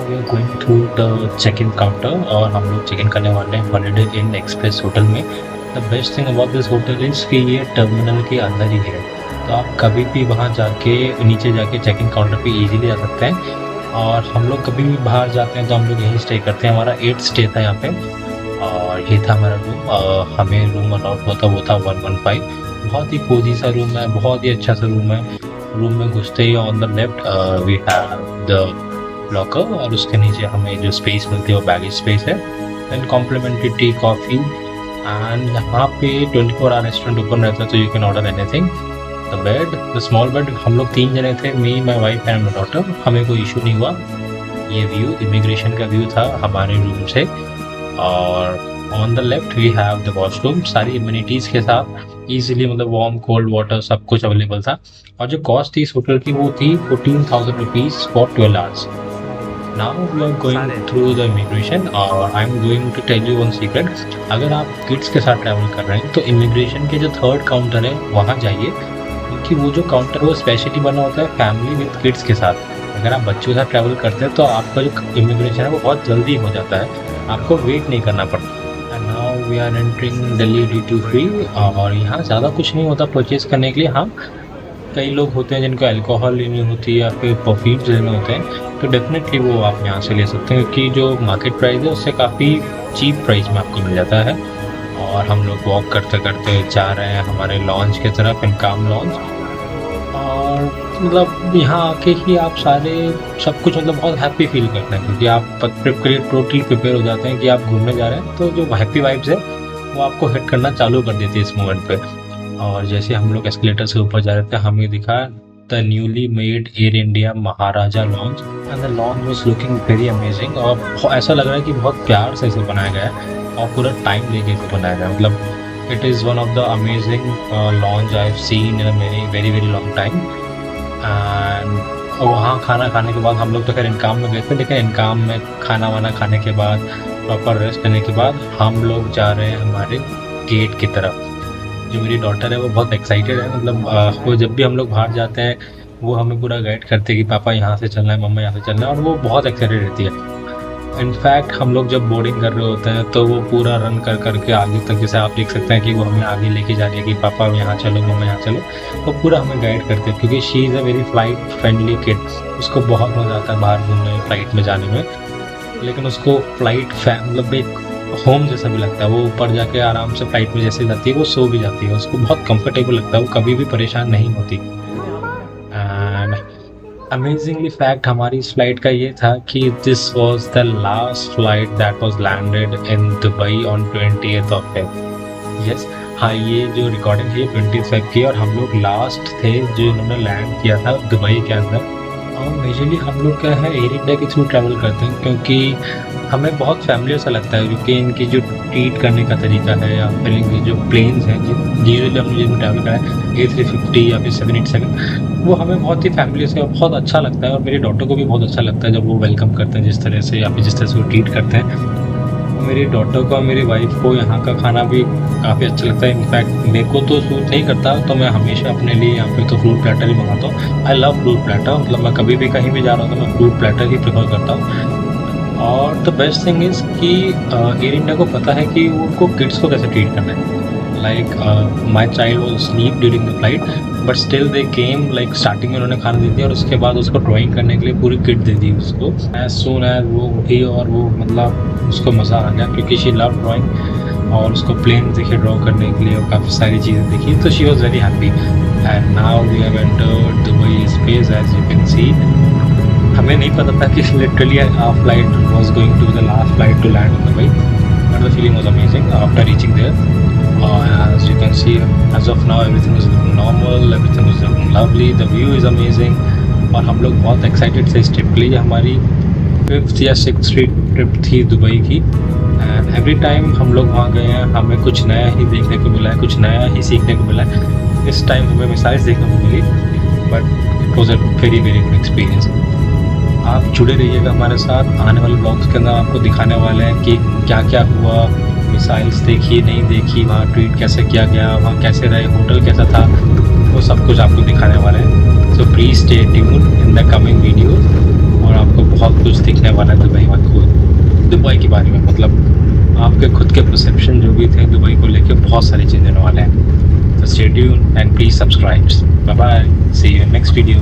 We are going through the check in counter और हम लोग चेक इन करने वाले हैं हॉलिडे इन एक्सप्रेस होटल में। The best thing about this hotel is कि ये टर्मिनल के अंदर ही है, तो आप कभी भी वहाँ जाके नीचे जाके चेक इन काउंटर पे इजीली जा सकते हैं। और हम लोग कभी भी बाहर जाते हैं तो हम लोग यहीं स्टे करते हैं। हमारा 8th स्टे था यहाँ पे और ये था हमारा रूम। हमें रूम अलॉट हुआ था, वो था 115। बहुत ही कोजी सा रूम है, बहुत ही अच्छा सा रूम है। रूम में घुसते ही on the left we have the locker और उसके नीचे हमें जो स्पेस मिलती है वो बैगेज स्पेस है। Then complimentary tea coffee and यहाँ पे 24 आवर रेस्टोरेंट ओपन रहता है, तो you can order anything. The bed, the small bed, हम लोग 3 जने थे, me, my wife and my daughter. हमें कोई इशू नहीं हुआ। ये व्यू इमिग्रेशन का व्यू था हमारे रूम से। और on the left we have the washroom, सारी इम्यूनिटीज़ के साथ इजीली, मतलब वार्म कोल्ड वाटर सब कुछ अवेलेबल था। और जो कॉस्ट थी इस होटल की वो थी 14,000 rupees for 12 hours. Now we are going through the immigration और I am going to tell you one secret. अगर आप किड्स के साथ ट्रैवल कर रहे हैं तो इमिग्रेशन के जो 3rd काउंटर है वहाँ जाइए, क्योंकि वो जो काउंटर है वो स्पेशली बना होता है फैमिली विद किड्स के साथ। अगर आप बच्चों के साथ ट्रैवल करते हैं तो आपका जो इमिग्रेशन है वो बहुत जल्दी हो जाता है, आपको वेट नहीं करना पड़ता। And now we are entering Delhi duty free और यहाँ ज़्यादा कुछ नहीं होता परचेज़ करने के लिए। हाँ, कई लोग होते हैं जिनको अल्कोहल लेनी होती है या फिर परफ्यूम्स लेने होते हैं, तो डेफिनेटली वो आप यहाँ से ले सकते हैं, क्योंकि जो मार्केट प्राइस है उससे काफ़ी चीप प्राइस में आपको मिल जाता है। और हम लोग वॉक करते करते जा रहे हैं हमारे लॉन्च की तरफ, इनकाम लॉन्च। और मतलब यहाँ आके ही आप सारे सब कुछ मतलब बहुत हैप्पी फील करते हैं, क्योंकि आप ट्रिप के लिए टोटली प्रिपेयर हो जाते हैं कि आप घूमने जा रहे हैं। तो जो हैप्पी वाइब्स है वो आपको हिट करना चालू कर देती है इस मोमेंट पे। और जैसे हम लोग एस्केलेटर से ऊपर जा रहे थे, हमें दिखा the newly made air India Maharaja launch and the launch was looking very amazing. और ऐसा लग रहा है कि बहुत प्यार से इसे बनाया गया है और पूरा टाइम लेके इसे बनाया गया है। मतलब it is one of the amazing launch I have seen in a very very long time. And वहाँ खाना खाने के बाद हम लोग तो खैर इनकाम में गए थे, लेकिन इनकाम में खाना वाना खाने के बाद प्रॉपर रेस्ट करने के बाद हम लोग जा रहे हैं हमारे गेट की तरफ। जो मेरी डॉटर है वो बहुत एक्साइटेड है, मतलब वो जब भी हम लोग बाहर जाते हैं वो हमें पूरा गाइड करते हैं कि पापा यहाँ से चलना है, मम्मा यहाँ से चलना है, और वो बहुत एक्साइटेड रहती है। इनफैक्ट हम लोग जब बोर्डिंग कर रहे होते हैं तो वो पूरा रन कर करके आगे तक, जैसे आप देख सकते हैं कि वो हमें आगे लेके जा रही है कि पापा यहाँ चलो, मम्मा यहाँ चलो, वो पूरा हमें गाइड करते हैं, क्योंकि she is a very flight friendly kid. उसको बहुत मज़ा आता है बाहर घूमने, फ्लाइट में जाने में। लेकिन उसको फ्लाइट मतलब एक होम जैसा भी लगता है। वो ऊपर जाके आराम से फ्लाइट में जैसे जाती है वो सो भी जाती है, उसको बहुत कंफर्टेबल लगता है, वो कभी भी परेशान नहीं होती। एंड अमेजिंगली फैक्ट हमारी इस फ्लाइट का ये था कि this was the last flight that was landed in Dubai on 20th of Feb। Yes, हाँ, ये जो रिकॉर्डिंग है 20th Feb की, और हम लोग लास्ट थे जो इन्होंने लैंड किया था दुबई के अंदर। और मेजरली हम लोग क्या है एयर इंडिया के थ्रू ट्रैवल करते हैं, क्योंकि हमें बहुत फैमिलियर सा लगता है, क्योंकि इनकी जो ट्रीट करने का तरीका है या फिर इनकी जो प्लेन्स हैं यूजुअली हमने जिसमें ट्रैवल करा है A350 या फिर 787, वो हमें बहुत ही फैमिली से बहुत अच्छा लगता है। और मेरी डॉटर को भी बहुत अच्छा लगता है जब वो वेलकम करते हैं जिस तरह से, या फिर जिस तरह से वो ट्रीट करते हैं। मेरी डॉटर को और मेरी वाइफ को यहाँ का खाना भी काफ़ी अच्छा लगता है। इनफैक्ट मेरे को तो सूट नहीं करता, तो मैं हमेशा अपने लिए यहाँ पे तो फ्रूट प्लेटर ही मंगाता हूँ। आई लव फ्रूट प्लेटर, मतलब मैं कभी भी कहीं भी जा रहा हूँ तो मैं फ्रूट प्लेटर ही प्रेफर करता हूँ। और द बेस्ट थिंग इज़ कि एयर इंडिया को पता है कि उनको किड्स को कैसे ट्रीट करना है। Like my child was sleep during the flight, but still they came, like starting में उन्होंने खाना दे दिया और उसके बाद उसको ड्राइंग करने के लिए पूरी किट दे दी उसको। एज सून एज वो उठी और वो मतलब उसको मज़ा आ गया, क्योंकि शी लव ड्राइंग और उसको प्लेन दिखे ड्रॉ करने के लिए और काफ़ी सारी चीज़ें दिखी, तो she was very happy. And now we have entered Dubai space as you can see. हमें नहीं पता था कि literally our flight was going to be the last flight to land in Dubai, but the feeling was amazing after reaching there. As you can see, as of now everything is looking normal, everything is looking lovely, the view is amazing। और हम लोग बहुत excited थे इस trip के लिए। हमारी 5th या 6th ट्रिप थी दुबई की, एंड एवरी टाइम हम लोग वहाँ गए हैं हमें कुछ नया ही देखने को मिला है, कुछ नया ही सीखने को मिला है। इस टाइम हमें मिसाइल्स देखने को मिली, but it was a very very good experience. आप जुड़े रहिएगा हमारे साथ, आने वाले ब्लॉग्स के अंदर आपको दिखाने वाले हैं कि क्या क्या हुआ, मिसाइल्स देखी नहीं देखी, वहाँ ट्रीट कैसे किया गया, वहाँ कैसे रहे, होटल कैसा था, वो सब कुछ आपको दिखाने वाले हैं। So please stay tuned in the coming videos और आपको बहुत कुछ दिखने वाला है दुबई के बारे में, मतलब आपके खुद के परसेप्शन जो भी थे दुबई को लेके बहुत सारी चेंज होने वाले हैं। तो stay tuned and please subscribe. Bye bye, see you in next video.